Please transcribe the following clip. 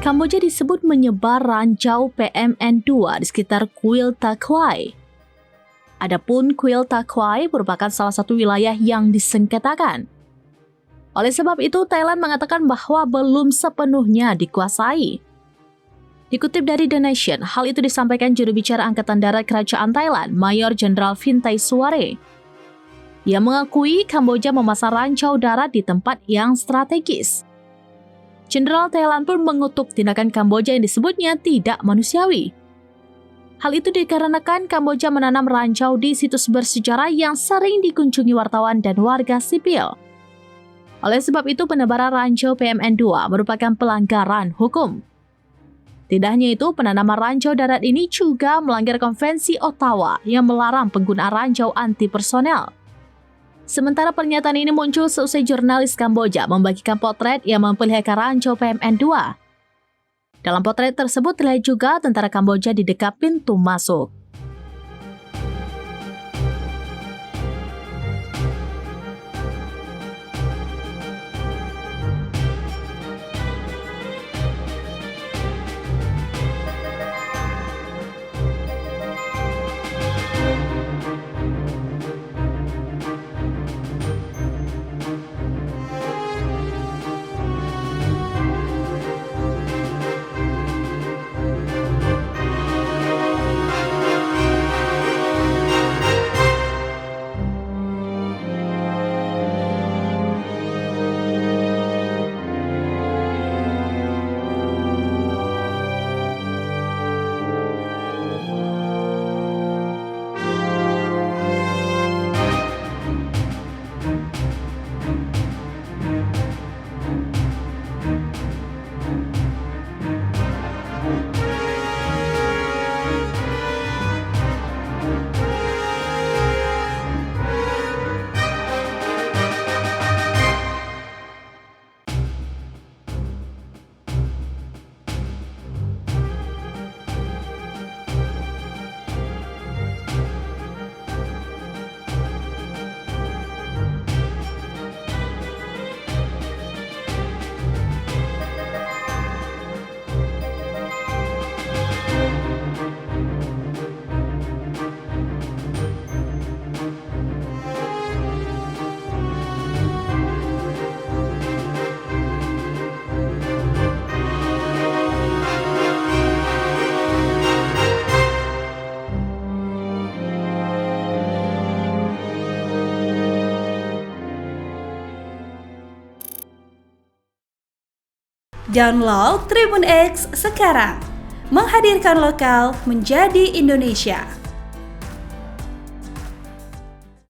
Kamboja disebut menyebar ranjau PMN2 di sekitar Kuil Takwai. Adapun Kuil Takwai merupakan salah satu wilayah yang disengketakan. Oleh sebab itu, Thailand mengatakan bahwa belum sepenuhnya dikuasai. Dikutip dari The Nation, hal itu disampaikan juru bicara Angkatan Darat Kerajaan Thailand, Mayor Jenderal Vintai Suare. Ia mengakui Kamboja memasang ranjau darat di tempat yang strategis. Jenderal Thailand pun mengutuk tindakan Kamboja yang disebutnya tidak manusiawi. Hal itu dikarenakan Kamboja menanam ranjau di situs bersejarah yang sering dikunjungi wartawan dan warga sipil. Oleh sebab itu, penebaran ranjau PMN2 merupakan pelanggaran hukum. Tidak hanya itu, penanaman ranjau darat ini juga melanggar Konvensi Ottawa yang melarang penggunaan ranjau anti-personel. Sementara pernyataan ini muncul seusai jurnalis Kamboja membagikan potret yang memperlihatkan ranjau PMN2. Dalam potret tersebut terlihat juga tentara Kamboja di dekat pintu masuk. Download Tribun X sekarang, menghadirkan lokal menjadi Indonesia.